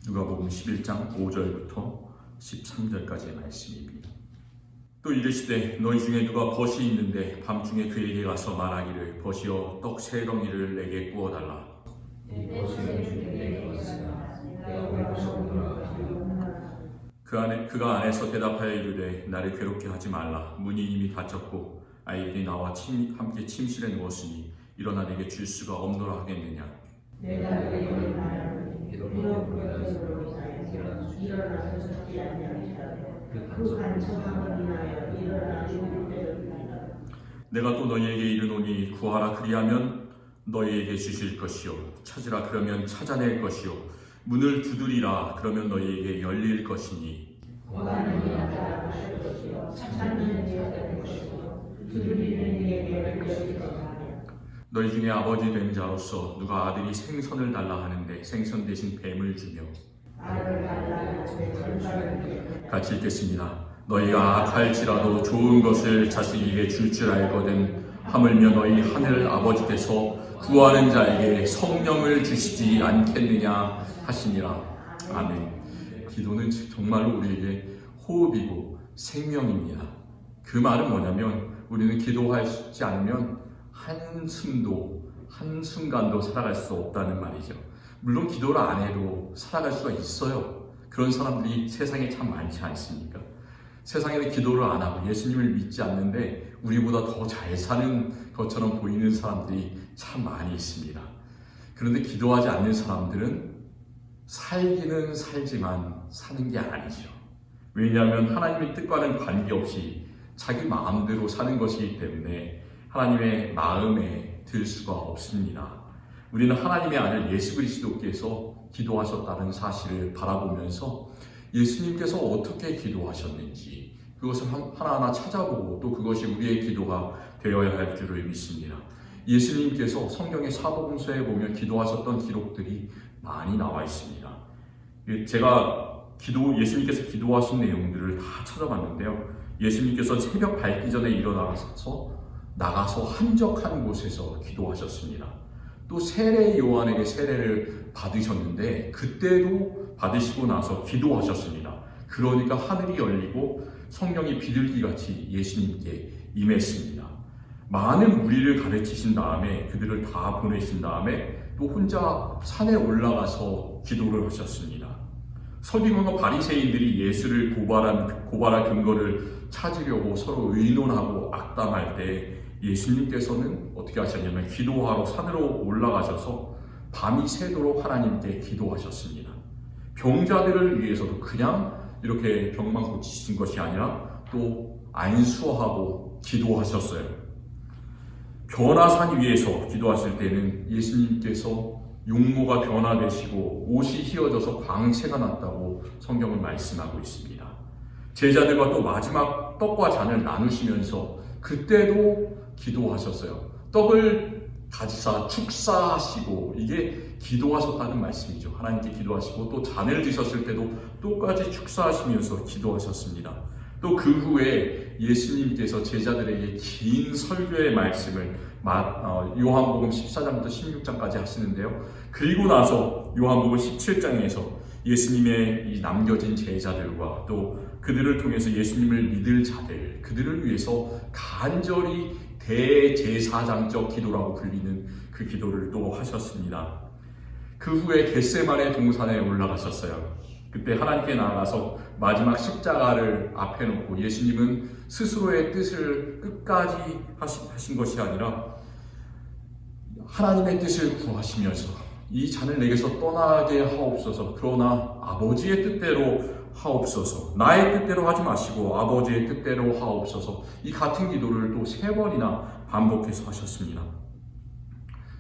누가복음 11장 5절부터 13절까지의 말씀입니다. 또 이르시되 너희 중에 누가 벗이 있는데 밤중에 그에게 가서 말하기를 벗이여 떡 세 덩이를 내게 구워달라. 그가 안에서 대답하여 이르되 나를 괴롭게 하지 말라. 문이 이미 닫혔고 아이들이 나와 함께 침실에 누웠으니 일어나 내게 줄 수가 없노라 하겠느냐. 내가 너에게 말하노니 기도로 일어나서 찾지 아니하리라. 그 간청함을 인하여 일어나 죽을 때였나이다. 내가 또 너희에게 이르노니 구하라 그리하면 너희에게 주실 것이요 찾으라 그러면 찾아낼 것이요 문을 두드리라 그러면 너희에게 열릴 것이니 구하는 이가 하실 것이요 찾는 이가 될 것이요 두드리는 이에게 열릴 것이다. 너희 중에 아버지 된 자로서 누가 아들이 생선을 달라 하는데 생선 대신 뱀을 주며 같이 읽겠습니다. 너희가 악할지라도 좋은 것을 자식에게 줄 줄 알거든 하물며 너희 하늘 아버지께서 구하는 자에게 성령을 주시지 않겠느냐 하시니라. 아멘. 기도는 정말로 우리에게 호흡이고 생명입니다. 그 말은 뭐냐면 우리는 기도하지 않으면 한숨도 한순간도 살아갈 수 없다는 말이죠. 물론 기도를 안 해도 살아갈 수가 있어요. 그런 사람들이 세상에 참 많지 않습니까? 세상에는 기도를 안 하고 예수님을 믿지 않는데 우리보다 더 잘 사는 것처럼 보이는 사람들이 참 많이 있습니다. 그런데 기도하지 않는 사람들은 살기는 살지만 사는 게 아니죠. 왜냐하면 하나님의 뜻과는 관계없이 자기 마음대로 사는 것이기 때문에 하나님의 마음에 들 수가 없습니다. 우리는 하나님의 아들 예수 그리스도께서 기도하셨다는 사실을 바라보면서 예수님께서 어떻게 기도하셨는지 그것을 하나하나 찾아보고 또 그것이 우리의 기도가 되어야 할 줄을 믿습니다. 예수님께서 성경의 사도행서에 보면 기도하셨던 기록들이 많이 나와 있습니다. 제가 예수님께서 기도하신 내용들을 다 찾아봤는데요. 예수님께서 새벽 밝기 전에 나가서 한적한 곳에서 기도하셨습니다. 또 세례 요한에게 세례를 받으셨는데 그때도 받으시고 나서 기도하셨습니다. 그러니까 하늘이 열리고 성령이 비둘기같이 예수님께 임했습니다. 많은 무리를 가르치신 다음에 그들을 다 보내신 다음에 또 혼자 산에 올라가서 기도를 하셨습니다. 서기관과 바리새인들이 예수를 고발할 근거를 찾으려고 서로 의논하고 악담할 때 예수님께서는 어떻게 하셨냐면 기도하러 산으로 올라가셔서 밤이 새도록 하나님께 기도하셨습니다. 병자들을 위해서도 그냥 이렇게 병만 고치신 것이 아니라 또 안수하고 기도하셨어요. 변화산 위에서 기도하실 때는 예수님께서 용모가 변화되시고 옷이 휘어져서 광채가 났다고 성경은 말씀하고 있습니다. 제자들과 또 마지막 떡과 잔을 나누시면서 그때도 기도하셨어요. 떡을 가지사 축사하시고 이게 기도하셨다는 말씀이죠. 하나님께 기도하시고 또 잔을 드셨을 때도 똑같이 축사하시면서 기도하셨습니다. 또 그 후에 예수님께서 제자들에게 긴 설교의 말씀을 요한복음 14장부터 16장까지 하시는데요. 그리고 나서 요한복음 17장에서 예수님의 이 남겨진 제자들과 또 그들을 통해서 예수님을 믿을 자들, 그들을 위해서 간절히 대제사장적 기도라고 불리는 그 기도를 또 하셨습니다. 그 후에 겟세마네 동산에 올라가셨어요. 그때 하나님께 나아가서 마지막 십자가를 앞에 놓고 예수님은 스스로의 뜻을 끝까지 하신 것이 아니라 하나님의 뜻을 구하시면서 이 잔을 내게서 떠나게 하옵소서. 그러나 아버지의 뜻대로 하옵소서. 나의 뜻대로 하지 마시고 아버지의 뜻대로 하옵소서. 이 같은 기도를 또 3번이나 반복해서 하셨습니다.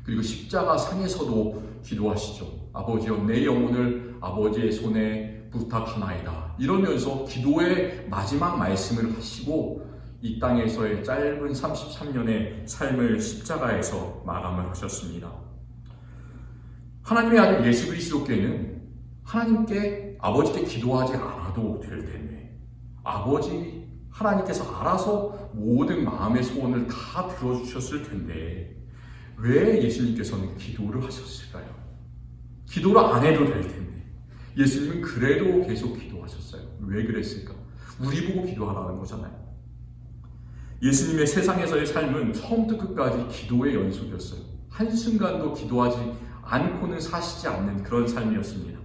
그리고 십자가 상에서도 기도하시죠. 아버지여 내 영혼을 아버지의 손에 부탁하나이다. 이러면서 기도의 마지막 말씀을 하시고 이 땅에서의 짧은 33년의 삶을 십자가에서 마감을 하셨습니다. 하나님의 아들 예수 그리스도께는 아버지께 기도하지 않아도 될 텐데 하나님께서 알아서 모든 마음의 소원을 다 들어주셨을 텐데 왜 예수님께서는 기도를 하셨을까요? 기도를 안 해도 될 텐데 예수님은 그래도 계속 기도하셨어요. 왜 그랬을까? 우리 보고 기도하라는 거잖아요. 예수님의 세상에서의 삶은 처음부터 끝까지 기도의 연속이었어요. 한순간도 기도하지 않고는 사시지 않는 그런 삶이었습니다.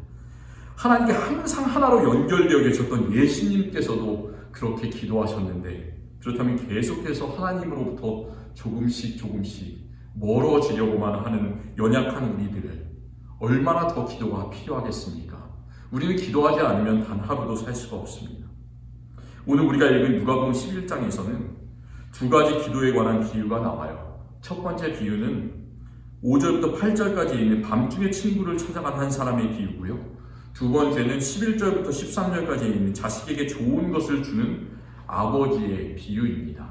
하나님께 항상 하나로 연결되어 계셨던 예수님께서도 그렇게 기도하셨는데, 그렇다면 계속해서 하나님으로부터 조금씩 멀어지려고만 하는 연약한 우리들을 얼마나 더 기도가 필요하겠습니까? 우리는 기도하지 않으면 단 하루도 살 수가 없습니다. 오늘 우리가 읽은 누가복음 11장에서는 두 가지 기도에 관한 비유가 나와요. 첫 번째 비유는 5절부터 8절까지 있는 밤중에 친구를 찾아간 한 사람의 비유고요. 두 번째는 11절부터 13절까지 있는 자식에게 좋은 것을 주는 아버지의 비유입니다.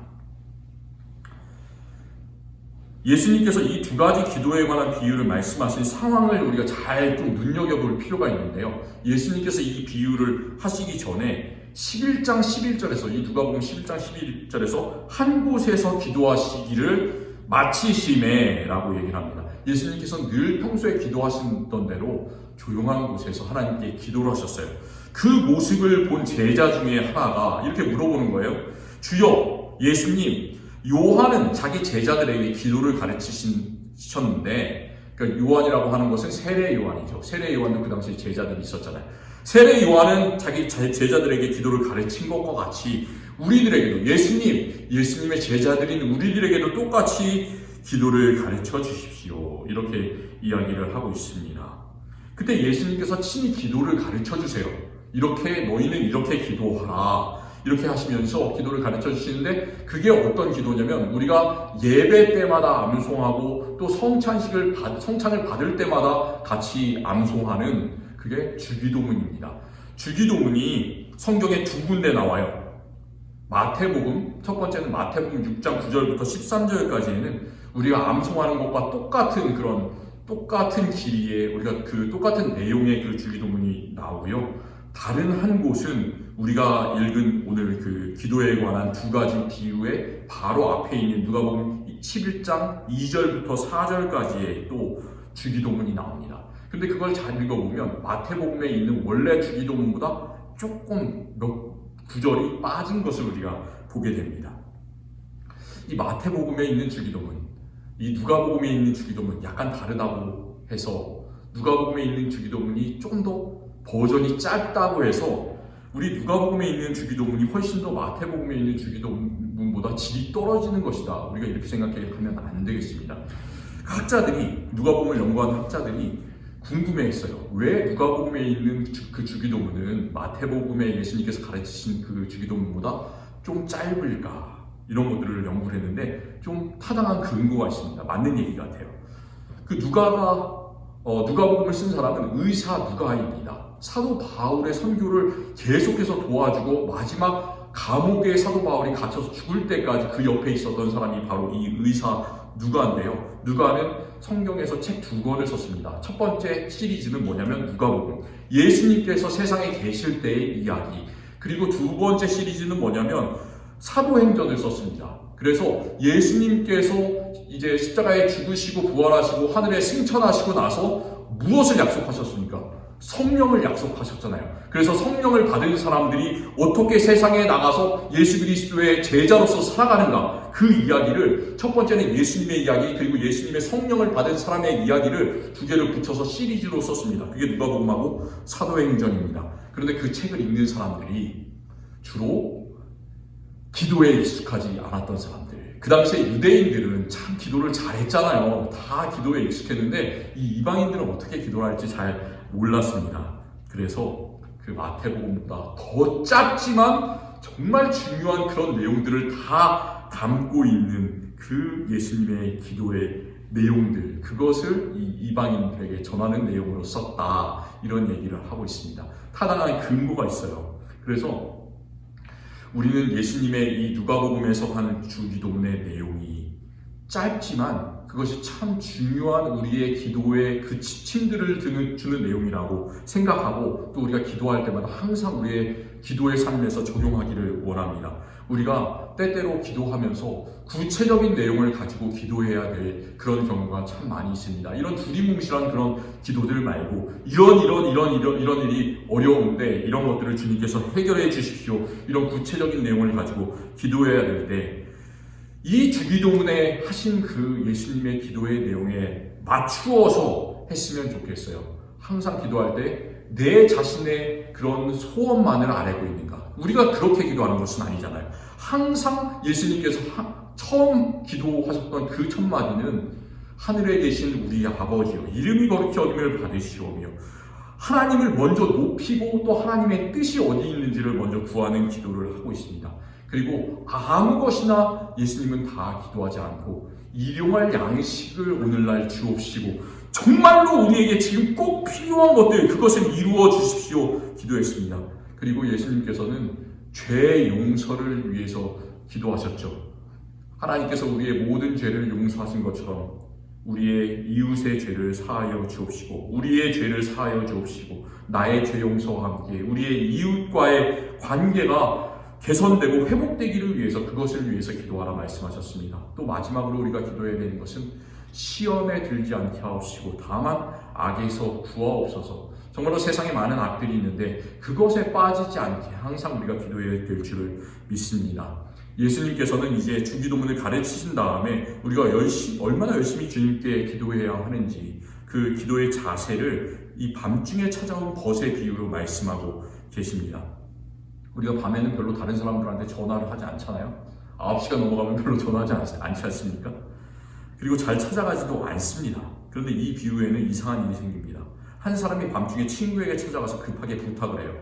예수님께서 이 두 가지 기도에 관한 비유를 말씀하신 상황을 우리가 잘 좀 눈여겨볼 필요가 있는데요. 예수님께서 이 비유를 하시기 전에 11장 11절에서 이 누가복음 11장 11절에서 한 곳에서 기도하시기를 마치심에라고 얘기를 합니다. 예수님께서는 늘 평소에 기도하시던 대로 조용한 곳에서 하나님께 기도를 하셨어요. 그 모습을 본 제자 중에 하나가 이렇게 물어보는 거예요. 주여, 예수님, 요한은 자기 제자들에게 기도를 가르치셨는데, 그러니까 요한이라고 하는 것은 세례 요한이죠. 세례 요한도 그 당시에 제자들이 있었잖아요. 세례 요한은 자기 제자들에게 기도를 가르친 것과 같이 우리들에게도 예수님의 제자들인 우리들에게도 똑같이 기도를 가르쳐 주십시오. 이렇게 이야기를 하고 있습니다. 그때 예수님께서 친히 기도를 가르쳐 주세요. 이렇게 너희는 이렇게 기도하라. 이렇게 하시면서 기도를 가르쳐 주시는데, 그게 어떤 기도냐면 우리가 예배 때마다 암송하고 또 성찬을 받을 때마다 같이 암송하는 그게 주기도문입니다. 주기도문이 성경에 두 군데 나와요. 마태복음, 첫 번째는 마태복음 6장 9절부터 13절까지에는 우리가 암송하는 것과 똑같은 길이에 우리가 그 똑같은 내용의 그 주기도문이 나오고요. 다른 한 곳은 우리가 읽은 오늘 그 기도에 관한 두 가지 비유의 바로 앞에 있는 누가복음 11장 2절부터 4절까지의 또 주기도문이 나옵니다. 근데 그걸 잘 읽어보면 마태복음에 있는 원래 주기도문보다 조금 몇 구절이 빠진 것을 우리가 보게 됩니다. 이 마태복음에 있는 주기도문, 이 누가복음에 있는 주기도문 약간 다르다고 해서 누가복음에 있는 주기도문이 조금 더 버전이 짧다고 해서 우리 누가복음에 있는 주기도문이 훨씬 더 마태복음에 있는 주기도문보다 질이 떨어지는 것이다. 우리가 이렇게 생각하면 안 되겠습니다. 누가복음을 연구하는 학자들이 궁금해했어요. 왜 누가복음에 있는 그 주기도문은 마태복음에 예수님께서 가르치신 그 주기도문보다 좀 짧을까? 이런 것들을 연구를 했는데 좀 타당한 근거가 있습니다. 맞는 얘기 같아요. 그 누가복음을 쓴 사람은 의사 누가입니다. 사도 바울의 선교를 계속해서 도와주고 마지막 감옥에 사도 바울이 갇혀서 죽을 때까지 그 옆에 있었던 사람이 바로 이 의사 누가인데요. 누가는 성경에서 책 두 권을 썼습니다. 첫 번째 시리즈는 뭐냐면 누가복음, 예수님께서 세상에 계실 때의 이야기. 그리고 두 번째 시리즈는 뭐냐면 사도행전을 썼습니다. 그래서 예수님께서 이제 십자가에 죽으시고 부활하시고 하늘에 승천하시고 나서 무엇을 약속하셨습니까? 성령을 약속하셨잖아요. 그래서 성령을 받은 사람들이 어떻게 세상에 나가서 예수 그리스도의 제자로서 살아가는가, 그 이야기를, 첫 번째는 예수님의 이야기, 그리고 예수님의 성령을 받은 사람의 이야기를 두 개를 붙여서 시리즈로 썼습니다. 그게 누가복음하고 사도행전입니다. 그런데 그 책을 읽는 사람들이 주로 기도에 익숙하지 않았던 사람들, 그 당시에 유대인들은 참 기도를 잘했잖아요. 다 기도에 익숙했는데 이 이방인들은 어떻게 기도를 할지 잘 몰랐습니다. 그래서 그 마태복음보다 더 짧지만 정말 중요한 그런 내용들을 다 담고 있는 그 예수님의 기도의 내용들, 그것을 이 이방인들에게 전하는 내용으로 썼다, 이런 얘기를 하고 있습니다. 타당한 근거가 있어요. 그래서 우리는 예수님의 이 누가복음에서 하는 주기도문의 내용이 짧지만 그것이 참 중요한 우리의 기도의 그 지침들을 주는 내용이라고 생각하고, 또 우리가 기도할 때마다 항상 우리의 기도의 삶에서 적용하기를 원합니다. 우리가 때때로 기도하면서 구체적인 내용을 가지고 기도해야 될 그런 경우가 참 많이 있습니다. 이런 두리뭉실한 그런 기도들 말고 이런 일이 어려운데 이런 것들을 주님께서 해결해 주십시오. 이런 구체적인 내용을 가지고 기도해야 될 때 이 주기도문에 하신 그 예수님의 기도의 내용에 맞추어서 했으면 좋겠어요. 항상 기도할 때 내 자신의 그런 소원만을 아뢰고 있는가? 우리가 그렇게 기도하는 것은 아니잖아요. 항상 예수님께서 처음 기도하셨던 그 첫 마디는 하늘에 계신 우리 아버지여 이름이 거룩히 여김을 받으시오며 하나님을 먼저 높이고 또 하나님의 뜻이 어디 있는지를 먼저 구하는 기도를 하고 있습니다. 그리고 아무 것이나 예수님은 다 기도하지 않고 일용할 양식을 오늘날 주옵시고 정말로 우리에게 지금 꼭 필요한 것들 그것을 이루어 주십시오 기도했습니다. 그리고 예수님께서는 죄 용서를 위해서 기도하셨죠. 하나님께서 우리의 모든 죄를 용서하신 것처럼 우리의 이웃의 죄를 사하여 주옵시고 우리의 죄를 사하여 주옵시고 나의 죄 용서와 함께 우리의 이웃과의 관계가 개선되고 회복되기를 위해서 그것을 위해서 기도하라 말씀하셨습니다. 또 마지막으로 우리가 기도해야 되는 것은 시험에 들지 않게 하옵시고 다만 악에서 구하옵소서. 정말로 세상에 많은 악들이 있는데 그것에 빠지지 않게 항상 우리가 기도해야 될 줄을 믿습니다. 예수님께서는 이제 주기도문을 가르치신 다음에 우리가 얼마나 열심히 주님께 기도해야 하는지 그 기도의 자세를 이 밤중에 찾아온 벗의 비유로 말씀하고 계십니다. 우리가 밤에는 별로 다른 사람들한테 전화를 하지 않잖아요. 9시가 넘어가면 별로 전화하지 않지 않습니까? 그리고 잘 찾아가지도 않습니다. 그런데 이 비유에는 이상한 일이 생깁니다. 한 사람이 밤중에 친구에게 찾아가서 급하게 부탁을 해요.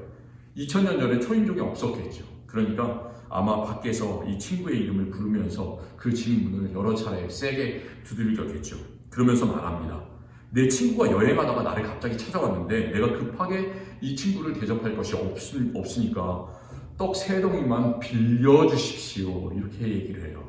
2000년 전에 초인종이 없었겠죠. 그러니까 아마 밖에서 이 친구의 이름을 부르면서 그 집 문을 여러 차례 세게 두들겼겠죠. 그러면서 말합니다. 내 친구가 여행하다가 나를 갑자기 찾아왔는데 내가 급하게 이 친구를 대접할 것이 없으니까 떡 3덩이만 빌려주십시오. 이렇게 얘기를 해요.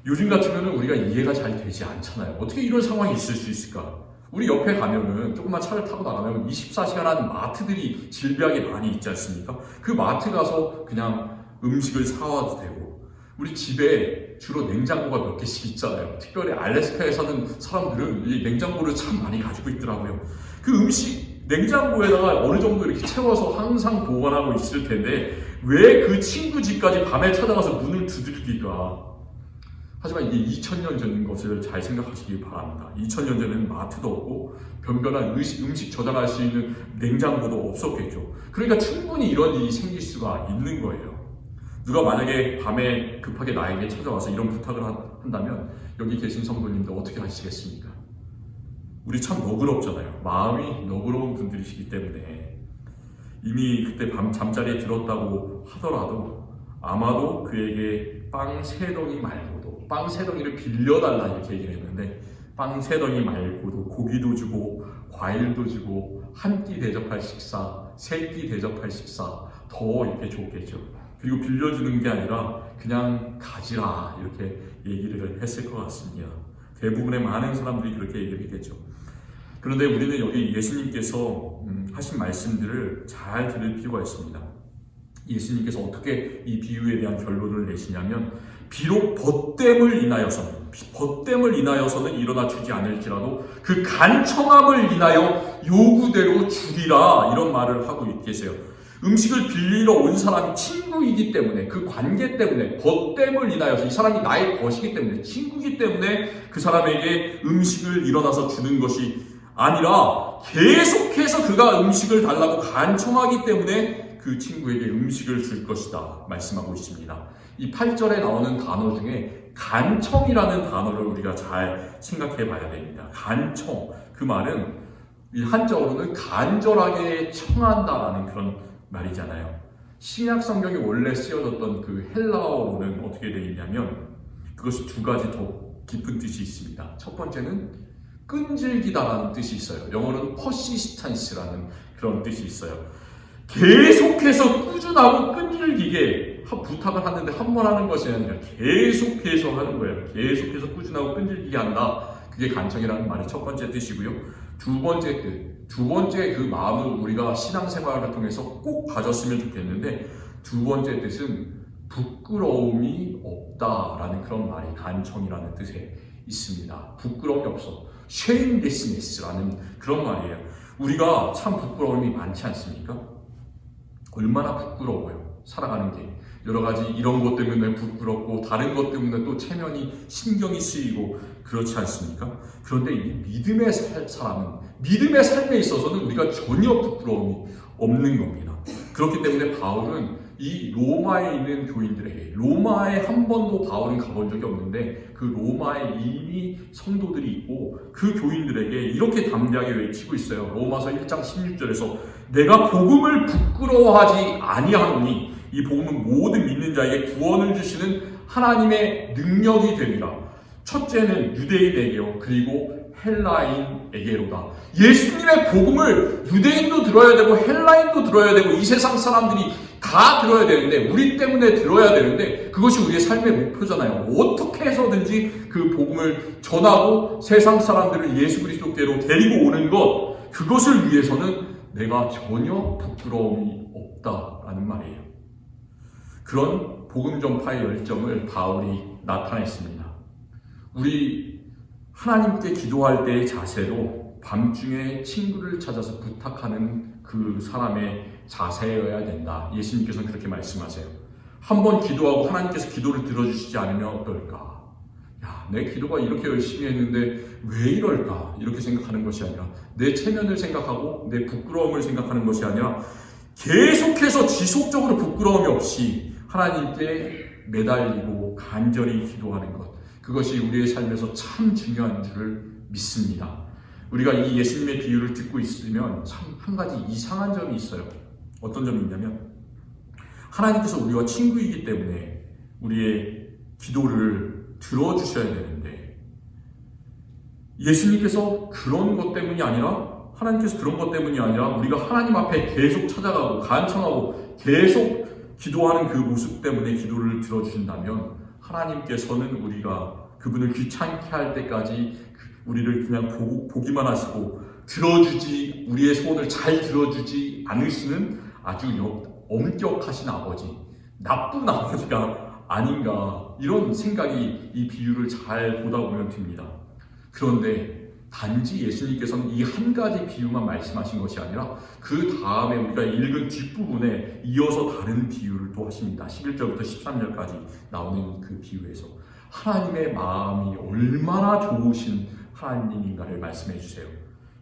요즘 같으면 우리가 이해가 잘 되지 않잖아요. 어떻게 이런 상황이 있을 수 있을까? 우리 옆에 가면은 조금만 차를 타고 나가면 24시간 하는 마트들이 질비하게 많이 있지 않습니까? 그 마트 가서 그냥 음식을 사와도 되고 우리 집에 주로 냉장고가 몇 개씩 있잖아요. 특별히 알래스카에 사는 사람들은 이 냉장고를 참 많이 가지고 있더라고요. 그 음식 냉장고에다가 어느 정도 이렇게 채워서 항상 보관하고 있을 텐데 왜 그 친구 집까지 밤에 찾아가서 문을 두들길까? 하지만 이게 2000년 전인 것을 잘 생각하시기 바랍니다. 2000년 전에는 마트도 없고 변변한 음식 저장할 수 있는 냉장고도 없었겠죠. 그러니까 충분히 이런 일이 생길 수가 있는 거예요. 누가 만약에 밤에 급하게 나에게 찾아와서 이런 부탁을 한다면 여기 계신 성도님들 어떻게 하시겠습니까? 우리 참 너그럽잖아요. 마음이 너그러운 분들이시기 때문에 이미 그때 밤 잠자리에 들었다고 하더라도 아마도 그에게 빵 3덩이 말고도 빵 3덩이를 빌려달라 이렇게 얘기를 했는데 빵 3덩이 말고도 고기도 주고 과일도 주고 한 끼 대접할 식사, 3끼 대접할 식사 더 이렇게 줬겠죠. 그리고 빌려주는 게 아니라 그냥 가지라 이렇게 얘기를 했을 것 같습니다. 대부분의 많은 사람들이 그렇게 얘기를 했겠죠. 그런데 우리는 여기 예수님께서 하신 말씀들을 잘 들을 필요가 있습니다. 예수님께서 어떻게 이 비유에 대한 결론을 내시냐면 비록 벗됨을 인하여서는 일어나 주지 않을지라도 그 간청함을 인하여 요구대로 주리라 이런 말을 하고 계세요. 음식을 빌리러 온 사람이 친구이기 때문에 그 관계 때문에 벗됨을 인하여서 이 사람이 나의 벗이기 때문에 친구이기 때문에 그 사람에게 음식을 일어나서 주는 것이 아니라 계속해서 그가 음식을 달라고 간청하기 때문에 그 친구에게 음식을 줄 것이다 말씀하고 있습니다. 이 8절에 나오는 단어 중에 간청이라는 단어를 우리가 잘 생각해 봐야 됩니다. 간청, 그 말은 한자어로는 간절하게 청한다라는 그런 말이잖아요. 신약 성경이 원래 쓰여졌던 그 헬라어로는 어떻게 되어 있냐면 그것이 2가지 더 깊은 뜻이 있습니다. 첫 번째는 끈질기다라는 뜻이 있어요. 영어로는 persistance라는 그런 뜻이 있어요. 계속해서 꾸준하고 끈질기게 부탁을 하는데 한 번 하는 것이 아니라 계속해서 하는 거예요. 계속해서 꾸준하고 끈질기게 한다. 그게 간청이라는 말의 첫 번째 뜻이고요. 두 번째 그 마음을 우리가 신앙생활을 통해서 꼭 가졌으면 좋겠는데, 두 번째 뜻은 부끄러움이 없다라는 그런 말이 간청이라는 뜻에 있습니다. 부끄러움이 없어. shamelessness라는 그런 말이에요. 우리가 참 부끄러움이 많지 않습니까? 얼마나 부끄러워요. 살아가는 게. 여러 가지 이런 것 때문에 부끄럽고 다른 것 때문에 또 체면이 신경이 쓰이고 그렇지 않습니까? 그런데 이 믿음의 사람은 믿음의 삶에 있어서는 우리가 전혀 부끄러움이 없는 겁니다. 그렇기 때문에 바울은 이 로마에 있는 교인들에게, 로마에 한 번도 바울은 가본 적이 없는데 그 로마에 이미 성도들이 있고 그 교인들에게 이렇게 담대하게 외치고 있어요. 로마서 1장 16절에서 내가 복음을 부끄러워하지 아니하노니 이 복음은 모든 믿는 자에게 구원을 주시는 하나님의 능력이 됩니다. 첫째는 유대인에게요, 그리고 헬라인에게로다. 예수님의 복음을 유대인도 들어야 되고 헬라인도 들어야 되고 이 세상 사람들이 다 들어야 되는데, 우리 때문에 들어야 되는데, 그것이 우리의 삶의 목표잖아요. 어떻게 해서든지 그 복음을 전하고 세상 사람들을 예수 그리스도께로 데리고 오는 것, 그것을 위해서는 내가 전혀 부끄러움이 없다라는 말이에요. 그런 복음 전파의 열정을 바울이 나타냈습니다. 우리 하나님께 기도할 때의 자세도 밤중에 친구를 찾아서 부탁하는 그 사람의 자세여야 된다. 예수님께서는 그렇게 말씀하세요. 한번 기도하고 하나님께서 기도를 들어주시지 않으면 어떨까? 야, 내 기도가 이렇게 열심히 했는데 왜 이럴까? 이렇게 생각하는 것이 아니라, 내 체면을 생각하고 내 부끄러움을 생각하는 것이 아니라 계속해서 지속적으로 부끄러움이 없이 하나님께 매달리고 간절히 기도하는 것, 그것이 우리의 삶에서 참 중요한 줄을 믿습니다. 우리가 이 예수님의 비유를 듣고 있으면 참 한 가지 이상한 점이 있어요. 어떤 점이 있냐면, 하나님께서 우리와 친구이기 때문에 우리의 기도를 들어주셔야 되는데, 예수님께서 그런 것 때문이 아니라, 하나님께서 그런 것 때문이 아니라 우리가 하나님 앞에 계속 찾아가고 간청하고 계속 기도하는 그 모습 때문에 기도를 들어주신다면, 하나님께서는 우리가 그분을 귀찮게 할 때까지 우리를 그냥 보기만 하시고 우리의 소원을 잘 들어주지 않으시는 아주 엄격하신 아버지, 나쁜 아버지가 아닌가, 이런 생각이 이 비유를 잘 보다 보면 듭니다. 그런데 단지 예수님께서는 이 한 가지 비유만 말씀하신 것이 아니라 그 다음에 우리가 읽은 뒷부분에 이어서 다른 비유를 또 하십니다. 11절부터 13절까지 나오는 그 비유에서 하나님의 마음이 얼마나 좋으신 하나님인가를 말씀해 주세요.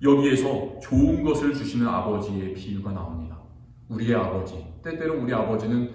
여기에서 좋은 것을 주시는 아버지의 비유가 나옵니다. 우리의 아버지, 때때로 우리 아버지는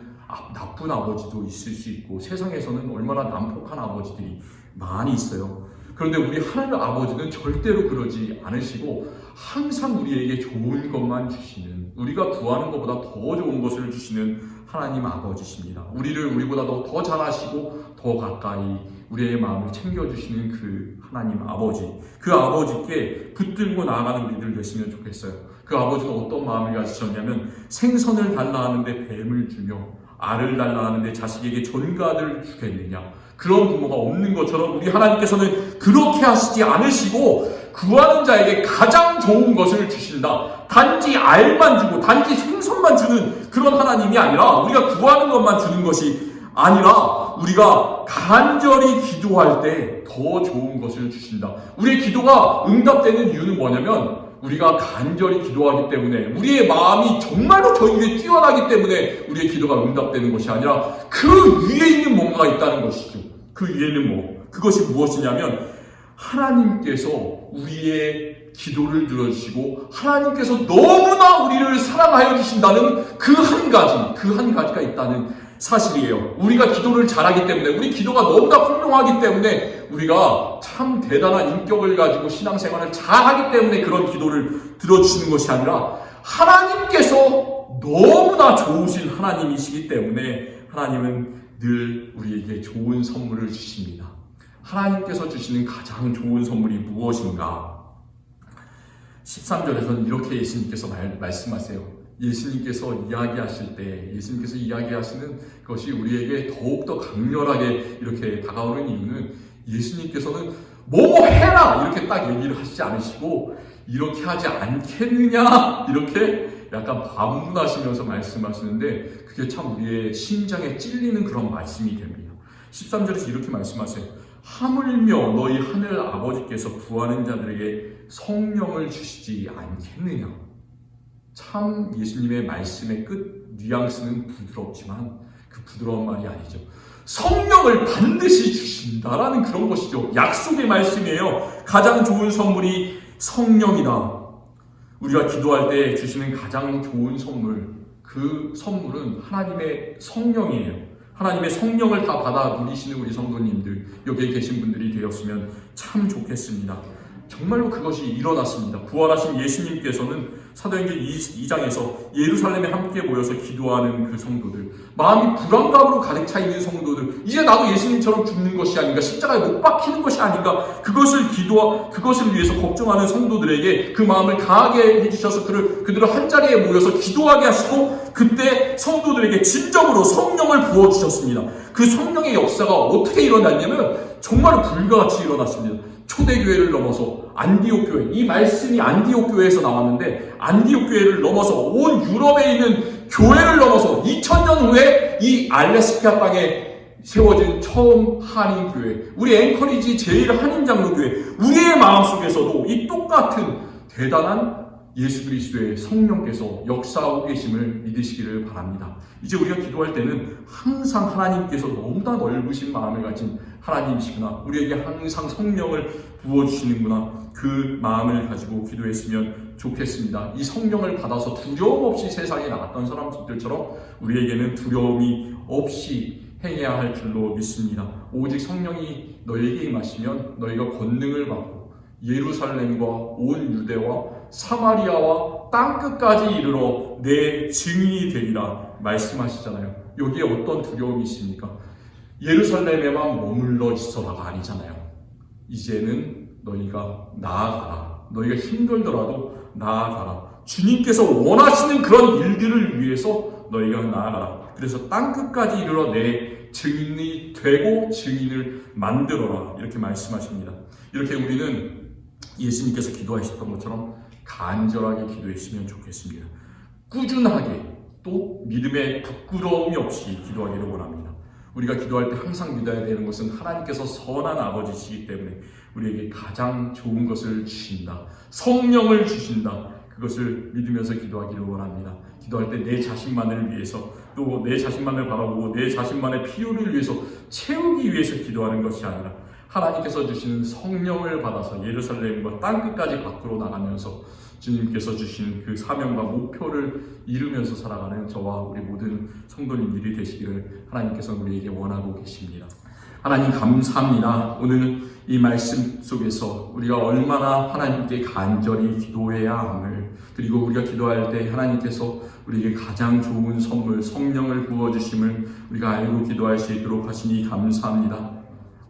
나쁜 아버지도 있을 수 있고 세상에서는 얼마나 난폭한 아버지들이 많이 있어요. 그런데 우리 하나님 아버지는 절대로 그러지 않으시고 항상 우리에게 좋은 것만 주시는, 우리가 구하는 것보다 더 좋은 것을 주시는 하나님 아버지십니다. 우리보다 더 잘하시고 더 가까이 우리의 마음을 챙겨주시는 그 하나님 아버지, 그 아버지께 붙들고 나아가는 우리들 됐으면 좋겠어요. 그 아버지는 어떤 마음을 가지셨냐면, 생선을 달라 하는데 뱀을 주며 알을 달라 하는데 자식에게 전가를 주겠느냐, 그런 부모가 없는 것처럼 우리 하나님께서는 그렇게 하시지 않으시고 구하는 자에게 가장 좋은 것을 주신다. 단지 알만 주고 단지 생선만 주는 그런 하나님이 아니라, 우리가 구하는 것만 주는 것이 아니라 우리가 간절히 기도할 때 더 좋은 것을 주신다. 우리의 기도가 응답되는 이유는 뭐냐면, 우리가 간절히 기도하기 때문에, 우리의 마음이 정말로 저희 위에 뛰어나기 때문에 우리의 기도가 응답되는 것이 아니라 그 위에 있는 뭔가가 있다는 것이죠. 그 위에는 그것이 무엇이냐면, 하나님께서 우리의 기도를 들어주시고 하나님께서 너무나 우리를 사랑하여 주신다는 그 한 가지가 있다는 사실이에요. 우리가 기도를 잘하기 때문에, 우리 기도가 너무나 훌륭하기 때문에, 우리가 참 대단한 인격을 가지고 신앙생활을 잘하기 때문에 그런 기도를 들어주시는 것이 아니라, 하나님께서 너무나 좋으신 하나님이시기 때문에 하나님은 늘 우리에게 좋은 선물을 주십니다. 하나님께서 주시는 가장 좋은 선물이 무엇인가? 13절에서는 이렇게 예수님께서 말씀하세요. 예수님께서 이야기하실 때, 예수님께서 이야기하시는 것이 우리에게 더욱더 강렬하게 이렇게 다가오는 이유는, 예수님께서는 뭐뭐 해라 이렇게 딱 얘기를 하시지 않으시고 이렇게 하지 않겠느냐 이렇게 약간 반문하시면서 말씀하시는데 그게 참 우리의 심장에 찔리는 그런 말씀이 됩니다. 13절에서 이렇게 말씀하세요. 하물며 너희 하늘 아버지께서 구하는 자들에게 성령을 주시지 않겠느냐. 참 예수님의 말씀의 끝 뉘앙스는 부드럽지만 그 부드러운 말이 아니죠. 성령을 반드시 주신다라는 그런 것이죠. 약속의 말씀이에요. 가장 좋은 선물이 성령이다. 우리가 기도할 때 주시는 가장 좋은 선물, 그 선물은 하나님의 성령이에요. 하나님의 성령을 다 받아 누리시는 우리 성도님들, 여기에 계신 분들이 되었으면 참 좋겠습니다. 정말로 그것이 일어났습니다. 부활하신 예수님께서는 사도행전 2장에서 예루살렘에 함께 모여서 기도하는 그 성도들, 마음이 불안감으로 가득 차 있는 성도들, 이제 나도 예수님처럼 죽는 것이 아닌가, 십자가에 못 박히는 것이 아닌가, 그것을 위해서 걱정하는 성도들에게 그 마음을 강하게 해주셔서 그들을 한자리에 모여서 기도하게 하시고, 그때 성도들에게 진정으로 성령을 부어주셨습니다. 그 성령의 역사가 어떻게 일어났냐면 정말 불같이 일어났습니다. 초대교회를 넘어서 안디옥 교회, 이 말씀이 안디옥 교회에서 나왔는데 안디옥 교회를 넘어서 온 유럽에 있는 교회를 넘어서 2000년 후에 이 알래스카 땅에 세워진 처음 한인교회, 우리 앵커리지 제일 한인장로교회, 우리의 마음속에서도 이 똑같은 대단한 예수 그리스도의 성령께서 역사하고 계심을 믿으시기를 바랍니다. 이제 우리가 기도할 때는 항상 하나님께서 너무나 넓으신 마음을 가진 하나님이시구나, 우리에게 항상 성령을 부어주시는구나, 그 마음을 가지고 기도했으면 좋겠습니다. 이 성령을 받아서 두려움 없이 세상에 나갔던 사람들처럼 우리에게는 두려움이 없이 행해야 할 줄로 믿습니다. 오직 성령이 너희에게 임하시면 너희가 권능을 받고 예루살렘과 온 유대와 사마리아와 땅끝까지 이르러 내 증인이 되리라 말씀하시잖아요. 여기에 어떤 두려움이 있습니까? 예루살렘에만 머물러 있어라가 아니잖아요. 이제는 너희가 나아가라. 너희가 힘들더라도 나아가라. 주님께서 원하시는 그런 일들을 위해서 너희가 나아가라. 그래서 땅끝까지 이르러 내 증인이 되고 증인을 만들어라. 이렇게 말씀하십니다. 이렇게 우리는 예수님께서 기도하셨던 것처럼 간절하게 기도했으면 좋겠습니다. 꾸준하게 또 믿음에 부끄러움이 없이 기도하기를 원합니다. 우리가 기도할 때 항상 믿어야 되는 것은 하나님께서 선한 아버지시기 때문에 우리에게 가장 좋은 것을 주신다. 성령을 주신다. 그것을 믿으면서 기도하기를 원합니다. 기도할 때 내 자신만을 위해서, 또 내 자신만을 바라보고 내 자신만의 필요를 위해서 채우기 위해서 기도하는 것이 아니라 하나님께서 주시는 성령을 받아서 예루살렘과 땅끝까지 밖으로 나가면서 주님께서 주신 그 사명과 목표를 이루면서 살아가는 저와 우리 모든 성도님들이 되시기를 하나님께서 우리에게 원하고 계십니다. 하나님 감사합니다. 오늘 이 말씀 속에서 우리가 얼마나 하나님께 간절히 기도해야 함을, 그리고 우리가 기도할 때 하나님께서 우리에게 가장 좋은 선물 성령을 부어주심을 우리가 알고 기도할 수 있도록 하시니 감사합니다.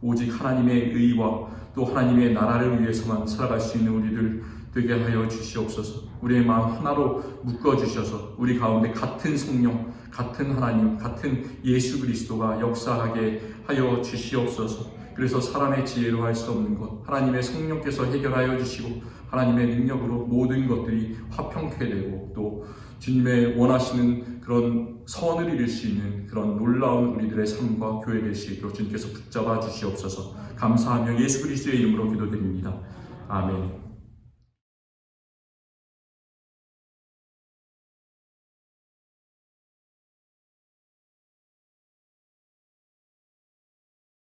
오직 하나님의 의와 또 하나님의 나라를 위해서만 살아갈 수 있는 우리들 되게 하여 주시옵소서. 우리의 마음 하나로 묶어주셔서 우리 가운데 같은 성령, 같은 하나님, 같은 예수 그리스도가 역사하게 하여 주시옵소서. 그래서 사람의 지혜로 할 수 없는 것 하나님의 성령께서 해결하여 주시고 하나님의 능력으로 모든 것들이 화평케 되고 또 주님의 원하시는 그런 선을 이룰 수 있는 그런 놀라운 우리들의 삶과 교회 될 수 있도록 주님께서 붙잡아 주시옵소서. 감사하며 예수 그리스도의 이름으로 기도드립니다. 아멘.